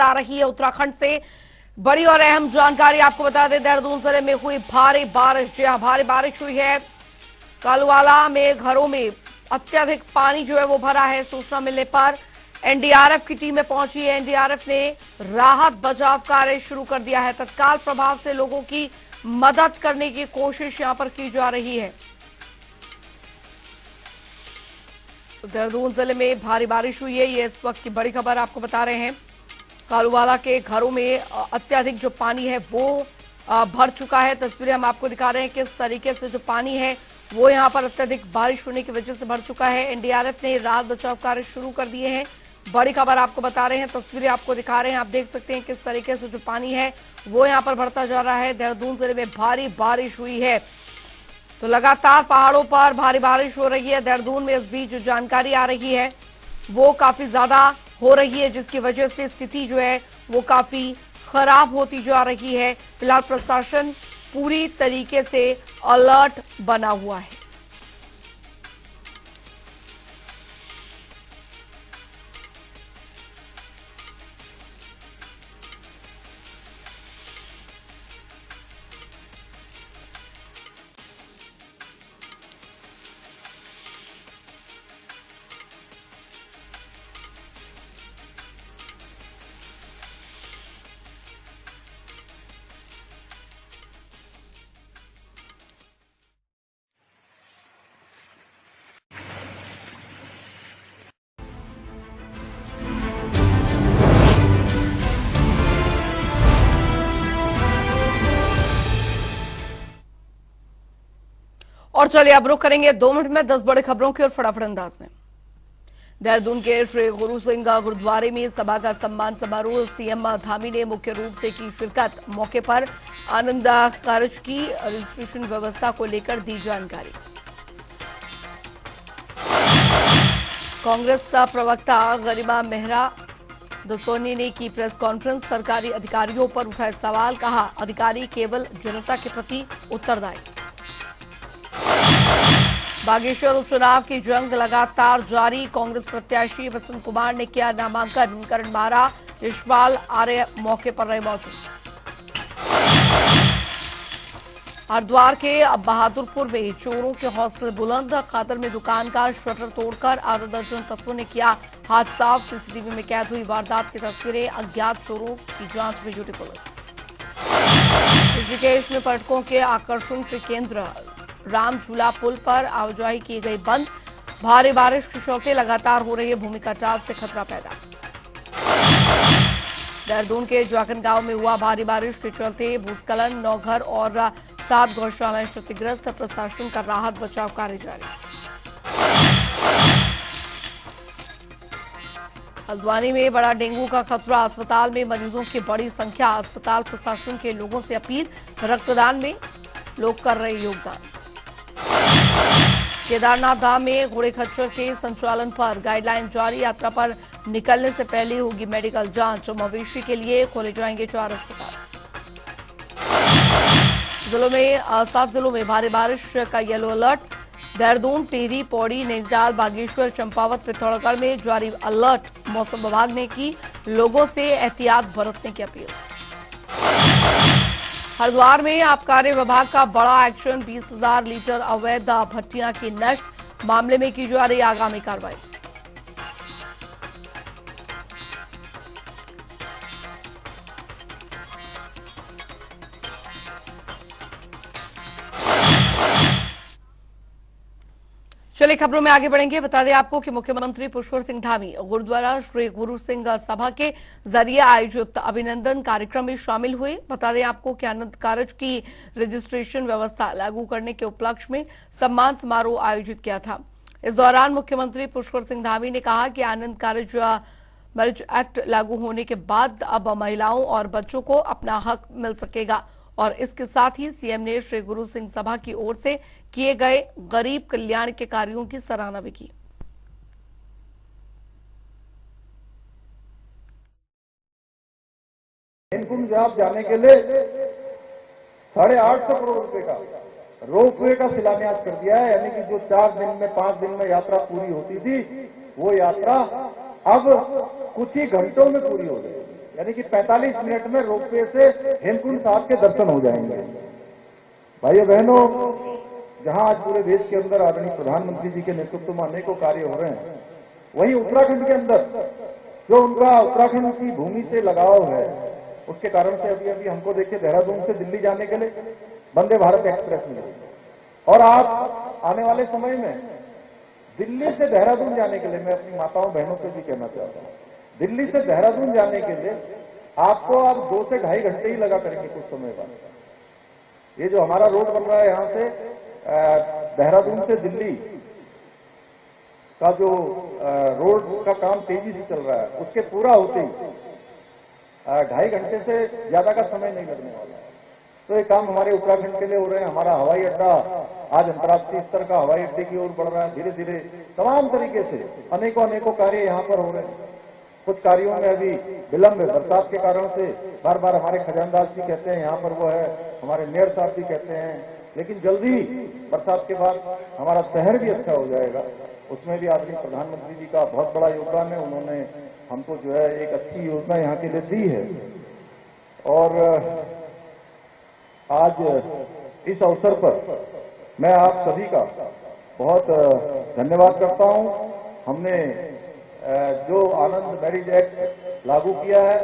आ रही है उत्तराखंड से बड़ी और अहम जानकारी आपको बता दें। देहरादून जिले में हुई भारी बारिश, जी हां भारी बारिश हुई है। कालूवाला में घरों में अत्यधिक पानी जो है वो भरा है। सूचना मिलने पर एनडीआरएफ की टीमें पहुंची है। एनडीआरएफ ने राहत बचाव कार्य शुरू कर दिया है। तत्काल प्रभाव से लोगों की मदद करने की कोशिश यहां पर की जा रही है। देहरादून जिले में भारी बारिश हुई है, ये इस वक्त की बड़ी खबर आपको बता रहे हैं। कालूवाला के घरों में अत्यधिक जो पानी है वो भर चुका है। तस्वीरें हम आपको दिखा रहे हैं किस तरीके से जो पानी है वो यहां पर अत्यधिक बारिश होने की वजह से भर चुका है। एनडीआरएफ ने राहत बचाव कार्य शुरू कर दिए हैं। बड़ी खबर आपको बता रहे हैं, तस्वीरें आपको दिखा रहे हैं। आप देख सकते हैं किस तरीके से जो पानी है वो यहां पर बढ़ता जा रहा है। देहरादून जिले में भारी बारिश हुई है, तो लगातार पहाड़ों पर भारी बारिश हो रही है। देहरादून में इस बीच जो जानकारी आ रही है वो काफी ज्यादा हो रही है, जिसकी वजह से स्थिति जो है वो काफी खराब होती जा रही है। फिलहाल प्रशासन पूरी तरीके से अलर्ट बना हुआ है। और चलिए अब रुक करेंगे 2 मिनट में 10 बड़ी खबरों की और फटाफट अंदाज में। देहरादून के श्री गुरु सिंह गुरुद्वारे में सभा का सम्मान समारोह, सीएम धामी ने मुख्य रूप से की शिरकत। मौके पर आनंद कारज की रजिस्ट्रेशन व्यवस्था को लेकर दी जानकारी। कांग्रेस प्रवक्ता गरिमा मेहरा दसोनी ने की प्रेस कॉन्फ्रेंस, सरकारी अधिकारियों पर उठाए सवाल, कहा अधिकारी केवल जनता के प्रति उत्तरदायी। बागेश्वर उपचुनाव की जंग लगातार जारी, कांग्रेस प्रत्याशी वसंत कुमार ने किया नामांकन, करण मारा, यशपाल आर्य मौके पर रहे मौजूद। हरिद्वार के बहादुरपुर में चोरों के हौसले बुलंद, खातर में दुकान का शटर तोड़कर आधा दर्जन तत्वों ने किया हाथ साफ। सीसीटीवी में कैद हुई वारदात की तस्वीरें, अज्ञात चोरों की जांच में जुटी पुलिस। ऋषिकेश में पर्यटकों के आकर्षण के केंद्र राम झूला पुल पर आवाजाही की गई बंद, भारी बारिश के चलते लगातार हो रही है भूमि कटाव से खतरा पैदा। देहरादून के जागन गांव में हुआ भारी बारिश के चलते भूस्खलन, 9 घर और 7 गौशालाएं क्षतिग्रस्त, प्रशासन का राहत बचाव कार्य जारी। हल्द्वानी में बड़ा डेंगू का खतरा, अस्पताल में मरीजों की बड़ी संख्या, अस्पताल प्रशासन के लोगों से अपील, रक्तदान में लोग कर रहे योगदान। केदारनाथ धाम में घोड़े खच्चर के संचालन पर गाइडलाइन जारी, यात्रा पर निकलने से पहले होगी मेडिकल जांच। मवेशी के लिए खोले जाएंगे 4 अस्पताल। जिलों में 7 जिलों में भारी बारिश का येलो अलर्ट, देहरादून, टिहरी, पौड़ी, नैनीताल, बागेश्वर, चंपावत, पिथौरागढ़ में जारी अलर्ट। मौसम विभाग ने की लोगों से एहतियात बरतने की अपील। हरिद्वार में आबकारी विभाग का बड़ा एक्शन, 20,000 लीटर अवैध भट्टियां की नष्ट, मामले में की जा रही आगामी कार्रवाई। चलिए खबरों में आगे बढ़ेंगे। बता दें आपको कि मुख्यमंत्री पुष्कर सिंह धामी गुरुद्वारा श्री गुरु सिंह सभा के जरिए आयोजित अभिनंदन कार्यक्रम में शामिल हुए। बता दें आपको कि आनंद कारज की रजिस्ट्रेशन व्यवस्था लागू करने के उपलक्ष्य में सम्मान समारोह आयोजित किया था। इस दौरान मुख्यमंत्री पुष्कर सिंह धामी ने कहा कि आनंद कारज मैरिज एक्ट लागू होने के बाद अब महिलाओं और बच्चों को अपना हक मिल सकेगा, और इसके साथ ही सीएम ने श्री गुरु सिंह सभा की ओर से किए गए गरीब कल्याण के कार्यों की सराहना भी की। हेमकुंड साहब जाने के लिए 850 करोड़ रुपए का रोपवे का शिलान्यास कर दिया है, यानी कि जो 4 दिन में 5 दिन में यात्रा पूरी होती थी वो यात्रा अब कुछ ही घंटों में पूरी हो गई। यानी कि 45 मिनट में रोपवे से हेमकुंड साहब के दर्शन हो जाएंगे। भाइयों बहनों, जहां आज पूरे देश के अंदर आदरणीय प्रधानमंत्री जी के नेतृत्व में अनेकों कार्य हो रहे हैं, वहीं उत्तराखंड के अंदर जो उनका उत्तराखंड की भूमि से लगाव है, उसके कारण से अभी अभी हमको देखिए देहरादून से दिल्ली जाने के लिए वंदे भारत एक्सप्रेस मिली, और आप आने वाले समय में दिल्ली से देहरादून जाने के लिए, मैं अपनी माताओं बहनों से भी कहना चाहता हूं, दिल्ली से देहरादून जाने के लिए आपको अब 2 से ढाई घंटे ही लगा करेंगे कुछ समय बाद। ये जो हमारा रोड बन रहा है यहां से देहरादून से दिल्ली का जो रोड का काम तेजी से चल रहा है, उसके पूरा होते ही 2.5 घंटे से ज्यादा का समय नहीं लगने वाला है। तो ये काम हमारे उत्तराखंड के लिए हो रहे हैं। हमारा हवाई अड्डा आज अंतर्राष्ट्रीय स्तर का हवाई अड्डे की ओर बढ़ रहा है। धीरे धीरे तमाम तरीके से अनेकों कार्य यहाँ पर हो रहे हैं। कुछ कार्यों में अभी विलंब है बरसात के कारण से, बार बार हमारे खजानदार जी कहते हैं यहाँ पर वो है, हमारे मेयर साहब भी कहते हैं, लेकिन जल्दी बरसात के बाद हमारा शहर भी अच्छा हो जाएगा। उसमें भी आदरणीय प्रधानमंत्री जी का बहुत बड़ा योगदान है। उन्होंने हमको जो है एक अच्छी योजना यहाँ के लिए दी है, और आज इस अवसर पर मैं आप सभी का बहुत धन्यवाद करता हूं। हमने जो आनंद मैरिज एक्ट लागू किया है,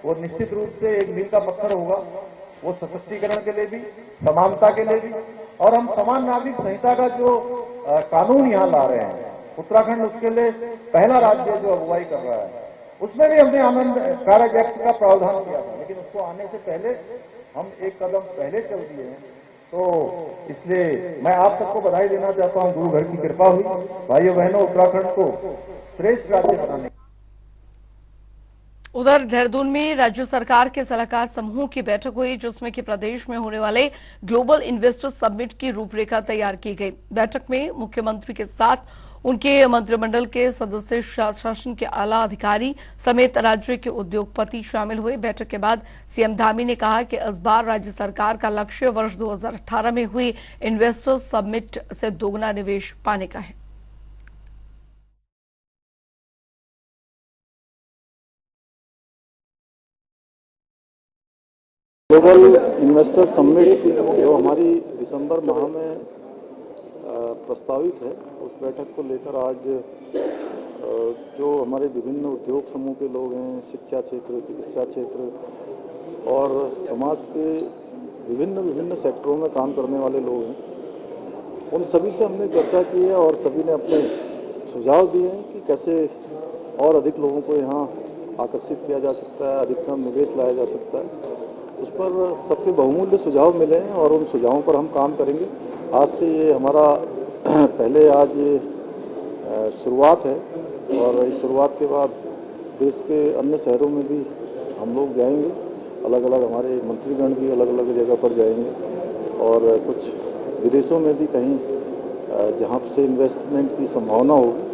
वो निश्चित रूप से एक मील का पत्थर होगा। वो सशक्तिकरण के लिए भी, समानता के लिए भी, और हम समान नागरिक संहिता का जो कानून यहाँ ला रहे हैं, उत्तराखंड उसके लिए पहला राज्य जो अगुवाई कर रहा है, उसमें भी हमने आनंद मैरिज एक्ट का प्रावधान किया था, लेकिन उसको आने से पहले हम एक कदम पहले चल दिए हैं। तो इसलिए मैं आप सबको बधाई देना चाहता हूं। गुरु घर की कृपा हुई। भाइयों बहनों, उत्तराखंड को श्रेष्ठ राज्य बनाने। उधर देहरादून में राज्य सरकार के सलाहकार समूह की बैठक हुई, जिसमें कि प्रदेश में होने वाले ग्लोबल इन्वेस्टर समिट की रूपरेखा तैयार की गई। बैठक में मुख्यमंत्री के साथ उनके मंत्रिमंडल के सदस्य, शासन के आला अधिकारी समेत राज्य के उद्योगपति शामिल हुए। बैठक के बाद सीएम धामी ने कहा कि इस बार राज्य सरकार का लक्ष्य वर्ष 2018 में हुई इन्वेस्टर समिट से दोगुना निवेश पाने का है। ग्लोबल इन्वेस्टर समिट जो हमारी दिसंबर माह में प्रस्तावित है, उस बैठक को लेकर आज जो हमारे विभिन्न उद्योग समूह के लोग हैं, शिक्षा क्षेत्र, चिकित्सा क्षेत्र और समाज के विभिन्न सेक्टरों में काम करने वाले लोग हैं, उन सभी से हमने चर्चा की है और सभी ने अपने सुझाव दिए हैं कि कैसे और अधिक लोगों को यहाँ आकर्षित किया जा सकता है, अधिकतम निवेश लाया जा सकता है। उस पर सबके बहुमूल्य सुझाव मिले हैं और उन सुझावों पर हम काम करेंगे। आज से ये हमारा पहले आज ये शुरुआत है, और इस शुरुआत के बाद देश के अन्य शहरों में भी हम लोग जाएंगे। अलग अलग हमारे मंत्रीगण भी अलग अलग जगह पर जाएंगे, और कुछ विदेशों में भी कहीं जहाँ से इन्वेस्टमेंट की संभावना होगी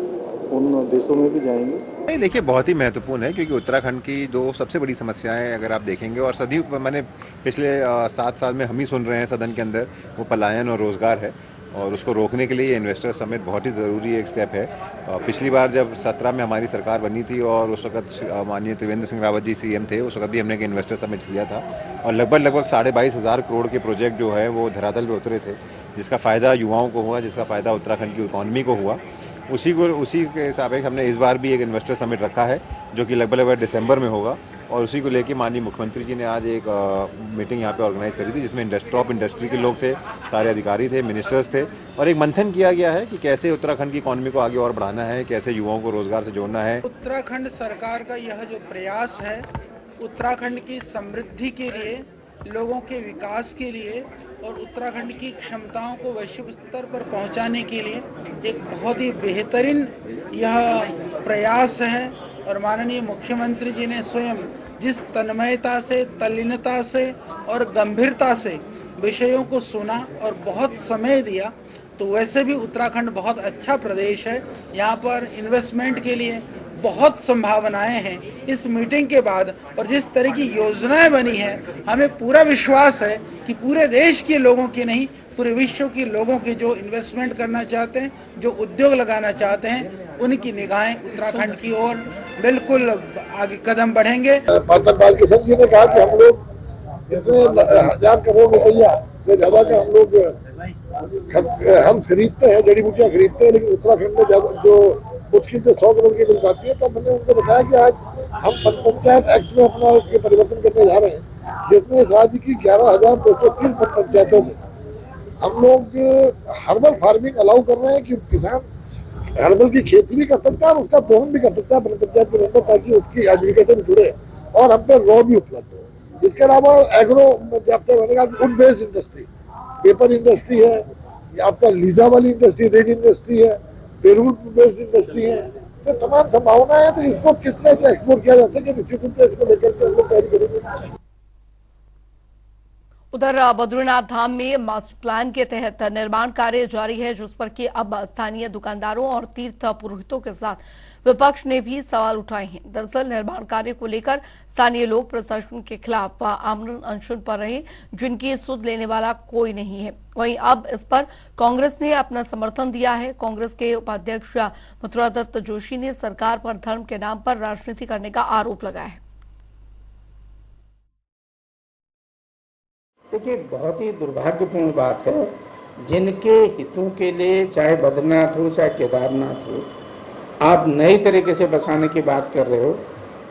उन देशों में भी जाएंगे। नहीं, देखिए बहुत ही महत्वपूर्ण है, क्योंकि उत्तराखंड की दो सबसे बड़ी समस्याएं अगर आप देखेंगे, और सदी मैंने पिछले 7 साल में हम ही सुन रहे हैं सदन के अंदर, वो पलायन और रोजगार है, और उसको रोकने के लिए इन्वेस्टर समिट बहुत ही ज़रूरी एक स्टेप है। पिछली बार जब 17 में हमारी सरकार बनी थी और उस वक्त माननीय त्रिवेंद्र सिंह रावत जी सीएम थे, उस वक्त भी हमने एक इन्वेस्टर समिट किया था, और लगभग 22,500 करोड़ के प्रोजेक्ट जो है वो धरातल पे उतरे थे, जिसका फ़ायदा युवाओं को हुआ, जिसका फ़ायदा उत्तराखंड की इकॉनमी को हुआ। उसी के सापेक्ष हमने इस बार भी एक इन्वेस्टर समिट रखा है, जो कि लगभग दिसंबर में होगा, और उसी को लेकर माननीय मुख्यमंत्री जी ने आज एक मीटिंग यहाँ पे ऑर्गेनाइज करी थी, जिसमें टॉप इंडस्ट्री के लोग थे, सारे अधिकारी थे, मिनिस्टर्स थे, और एक मंथन किया गया है कि कैसे उत्तराखंड की इकॉनमी को आगे और बढ़ाना है, कैसे युवाओं को रोजगार से जोड़ना है। उत्तराखंड सरकार का यह जो प्रयास है, उत्तराखंड की समृद्धि के लिए, लोगों के विकास के लिए और उत्तराखंड की क्षमताओं को वैश्विक स्तर पर पहुंचाने के लिए एक बहुत ही बेहतरीन यह प्रयास है। और माननीय मुख्यमंत्री जी ने स्वयं जिस तन्मयता से, तल्लीनता से और गंभीरता से विषयों को सुना और बहुत समय दिया, तो वैसे भी उत्तराखंड बहुत अच्छा प्रदेश है। यहाँ पर इन्वेस्टमेंट के लिए बहुत संभावनाएं हैं। इस मीटिंग के बाद और जिस तरह की योजनाएं बनी हैं, हमें पूरा विश्वास है कि पूरे देश के लोगों की नहीं, पूरे विश्व के लोगों के जो इन्वेस्टमेंट करना चाहते हैं, जो उद्योग लगाना चाहते हैं, उनकी निगाहें उत्तराखंड की ओर बिल्कुल आगे कदम बढ़ेंगे। मातम बालकिशन जी ने कहा कि हम लोग इतने 1,000 करोड़ रुपया से ज्यादा का हम खरीदते हैं, जड़ी बूटियां खरीदते हैं, लेकिन उत्तराखंड में जो मुश्किल से 100 करोड़ की मिल पाती है। तो मैंने उनको बताया कि आज हम पंचायत एक्ट में अपना उसके परिवर्तन करने जा रहे हैं, जिसमें इस राज्य की 11,203 पंचायतों में हम लोग हर्बल फार्मिंग अलाउ कर रहे हैं कि किसान हर्बल की खेती भी कर सकता है और उसका दोहन भी कर सकता है अपने पंचायत के अंदर, ताकि उसकी आजीविका से जुड़े और हम पे रॉ भी उपलब्ध हो। इसके अलावा एग्रो बनेगा, would based industry, paper industry है, आपका लीजा वाली इंडस्ट्री, रेज इंडस्ट्री है, पेरूल बेस्ड इंडस्ट्री है, तो तमाम संभावना है। तो इसको किस तरह से एक्सपोर्ट किया जा सके, निश्चित रूप से इसको लेकर के हम लोग तैयारी करेंगे। उधर बद्रीनाथ धाम में मास्टर प्लान के तहत निर्माण कार्य जारी है, जिस पर कि अब स्थानीय दुकानदारों और तीर्थ पुरोहितों के साथ विपक्ष ने भी सवाल उठाए हैं। दरअसल निर्माण कार्य को लेकर स्थानीय लोग प्रशासन के खिलाफ आमरण अनशन पर रहे, जिनकी सुध लेने वाला कोई नहीं है। वहीं अब इस पर कांग्रेस ने अपना समर्थन दिया है। कांग्रेस के उपाध्यक्ष मथुरा दत्त जोशी ने सरकार पर धर्म के नाम पर राजनीति करने का आरोप लगाया है। देखिए, बहुत ही दुर्भाग्यपूर्ण बात है, जिनके हितों के लिए चाहे बद्रीनाथ हो चाहे केदारनाथ हो, आप नई तरीके से बसाने की बात कर रहे हो।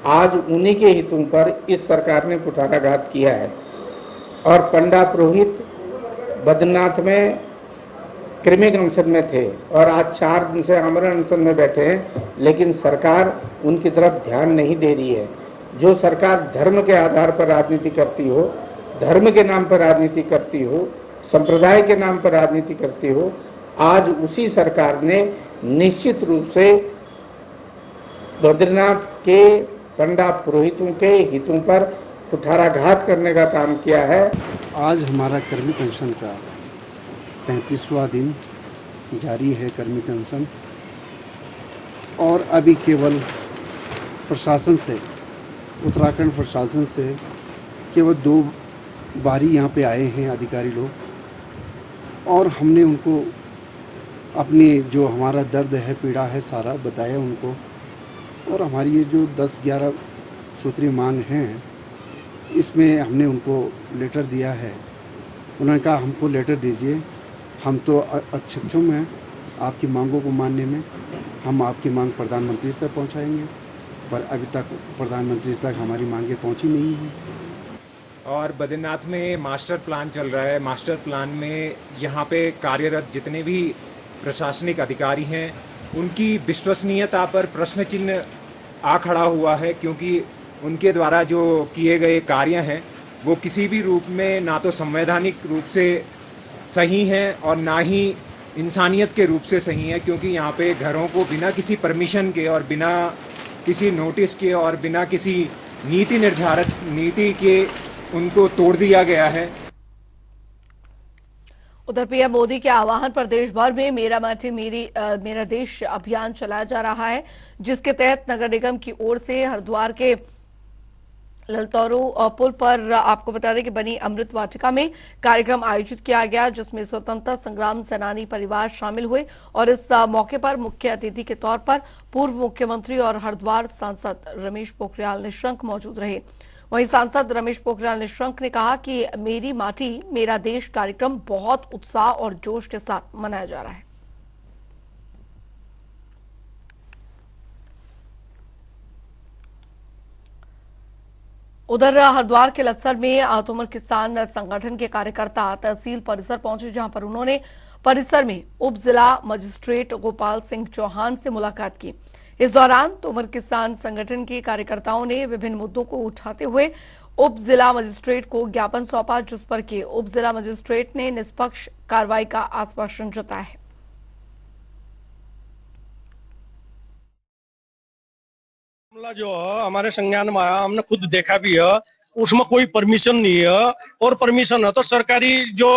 आज उन्हीं के हितों पर इस सरकार ने कुठाराघात किया है और पंडा पुरोहित बद्रीनाथ में कृमिक अनशन में थे और आज 4 दिन से आमरण अनशन में बैठे हैं, लेकिन सरकार उनकी तरफ ध्यान नहीं दे रही है। जो सरकार धर्म के आधार पर राजनीति करती हो, धर्म के नाम पर राजनीति करती हो, संप्रदाय के नाम पर राजनीति करती हो, आज उसी सरकार ने निश्चित रूप से बद्रीनाथ के पंडा पुरोहितों के हितों पर कुठाराघात करने का काम किया है। आज हमारा कर्मिक अनशन का 35वां दिन जारी है, कर्मिक अनशन, और अभी केवल प्रशासन से, उत्तराखंड प्रशासन से केवल 2 बारी यहाँ पे आए हैं अधिकारी लोग, और हमने उनको अपनी जो हमारा दर्द है, पीड़ा है, सारा बताया उनको। और हमारी ये जो 10-11 सूत्रीय मांग हैं, इसमें हमने उनको लेटर दिया है। उन्होंने कहा हमको लेटर दीजिए, हम तो अक्षम हैं आपकी मांगों को मानने में, हम आपकी मांग प्रधानमंत्री तक पहुंचाएंगे, पर अभी तक प्रधानमंत्री तक हमारी मांगें पहुंची नहीं हैं। और बद्रीनाथ में मास्टर प्लान चल रहा है। मास्टर प्लान में यहाँ पे कार्यरत जितने भी प्रशासनिक अधिकारी हैं, उनकी विश्वसनीयता पर प्रश्न चिन्ह आ खड़ा हुआ है, क्योंकि उनके द्वारा जो किए गए कार्य हैं वो किसी भी रूप में ना तो संवैधानिक रूप से सही हैं और ना ही इंसानियत के रूप से सही है। क्योंकि यहाँ पे घरों को बिना किसी परमिशन के और बिना किसी नोटिस के और बिना किसी नीति निर्धारित नीति के उनको तोड़ दिया गया है। उधर पीएम मोदी के आह्वान पर देश भर में मेरा माटी मेरा देश अभियान चलाया जा रहा है, जिसके तहत नगर निगम की ओर से हरिद्वार के ललतौरू पुल पर आपको बता दें कि बनी अमृत वाटिका में कार्यक्रम आयोजित किया गया, जिसमें स्वतंत्रता संग्राम सेनानी परिवार शामिल हुए। और इस मौके पर मुख्य अतिथि के तौर पर पूर्व मुख्यमंत्री और हरिद्वार सांसद रमेश पोखरियाल निशंक मौजूद रहे। वहीं सांसद रमेश पोखरियाल निशंक ने कहा कि मेरी माटी मेरा देश कार्यक्रम बहुत उत्साह और जोश के साथ मनाया जा रहा है। उधर हरिद्वार के लक्सर में तोमर किसान संगठन के कार्यकर्ता तहसील परिसर पहुंचे, जहां पर उन्होंने परिसर में उप जिला मजिस्ट्रेट गोपाल सिंह चौहान से मुलाकात की। इस दौरान तोमर किसान संगठन के कार्यकर्ताओं ने विभिन्न मुद्दों को उठाते हुए उप जिला मजिस्ट्रेट को ज्ञापन सौंपा, जिस पर कि उप जिला मजिस्ट्रेट ने निष्पक्ष कार्रवाई का आश्वासन जताया है। मामला जो है हमारे संज्ञान में आया, हमने खुद देखा भी है, उसमें कोई परमिशन नहीं है, और परमिशन है तो सरकारी जो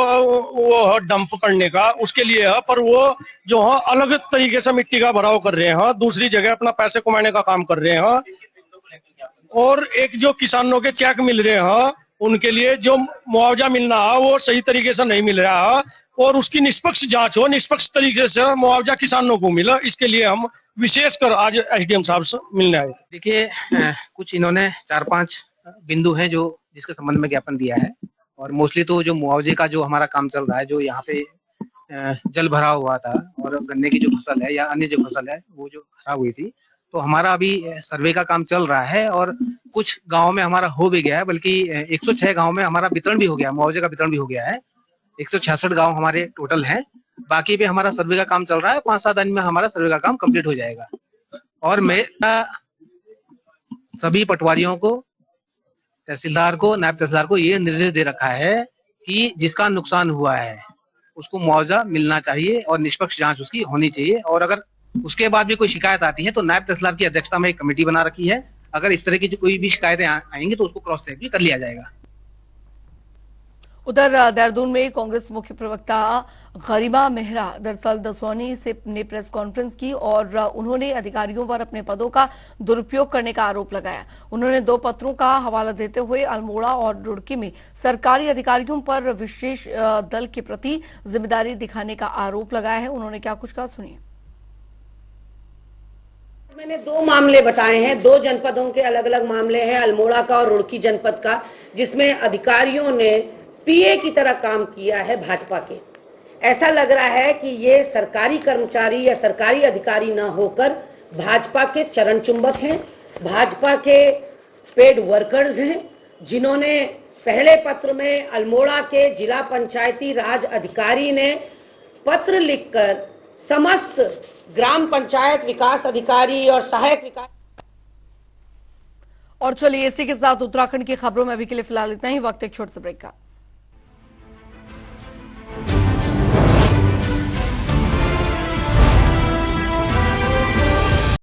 वो है डंप करने का उसके लिए है, पर वो जो है अलग तरीके से मिट्टी का भराव कर रहे हैं, दूसरी जगह अपना पैसे कमाने का काम कर रहे हैं। और एक जो किसानों के चेक मिल रहे हैं, उनके लिए जो मुआवजा मिलना है वो सही तरीके से नहीं मिल रहा है, और उसकी निष्पक्ष जांच हो, निष्पक्ष तरीके से मुआवजा किसानों को मिले, इसके लिए हम विशेषकर आज एसडीएम साहब से मिलने आए। देखिए कुछ इन्होंने 4-5 बिंदु हैं जो जिसके संबंध में ज्ञापन दिया है और मोस्टली तो जो मुआवजे का जो हमारा काम चल रहा है, जो यहाँ पे जल भरा हुआ था और गन्ने की जो फसल है या अन्य जो फसल है वो जो खराब हुई थी, तो हमारा अभी सर्वे का काम चल रहा है और कुछ गाँव में हमारा हो भी गया है, बल्कि 106 गाँव में हमारा वितरण भी हो गया, मुआवजे का वितरण भी हो गया है। 166 गाँव हमारे टोटल हैं, बाकी पे हमारा सर्वे का काम चल रहा है। 5-7 दिन में हमारा सर्वे का काम कंप्लीट हो जाएगा और मेरा सभी पटवारियों को, तहसीलदार को, नायब तहसीलदार को ये निर्देश दे रखा है कि जिसका नुकसान हुआ है उसको मुआवजा मिलना चाहिए और निष्पक्ष जांच उसकी होनी चाहिए और अगर उसके बाद भी कोई शिकायत आती है तो नायब तहसीलदार की अध्यक्षता में एक कमेटी बना रखी है। अगर इस तरह की कोई भी शिकायतें आएंगी तो उसको क्रॉस चेक भी कर लिया जाएगा। उधर देहरादून में कांग्रेस मुख्य प्रवक्ता गरिमा मेहरा दरअसल दसौनी से ने प्रेस कॉन्फ्रेंस की और उन्होंने अधिकारियों पर अपने पदों का दुरुपयोग करने का आरोप लगाया। उन्होंने 2 पत्रों का हवाला देते हुए अल्मोड़ा और रुड़की में सरकारी अधिकारियों पर विशेष दल के प्रति जिम्मेदारी दिखाने का आरोप लगाया है। उन्होंने क्या कुछ कहा, सुनिए। मैंने 2 मामले बताए हैं, 2 जनपदों के अलग अलग मामले हैं, अल्मोड़ा का और रुड़की जनपद का, जिसमें अधिकारियों ने पीए की तरह काम किया है भाजपा के। ऐसा लग रहा है कि ये सरकारी कर्मचारी या सरकारी अधिकारी ना होकर भाजपा के चरण चुंबक हैं, भाजपा के पेड वर्कर्स हैं, जिन्होंने पहले पत्र में अल्मोड़ा के जिला पंचायती राज अधिकारी ने पत्र लिखकर समस्त ग्राम पंचायत विकास अधिकारी और सहायक विकास। और चलिए इसी के साथ उत्तराखंड की खबरों में अभी के लिए फिलहाल इतना ही। वक्त एक छोटे से ब्रेक का।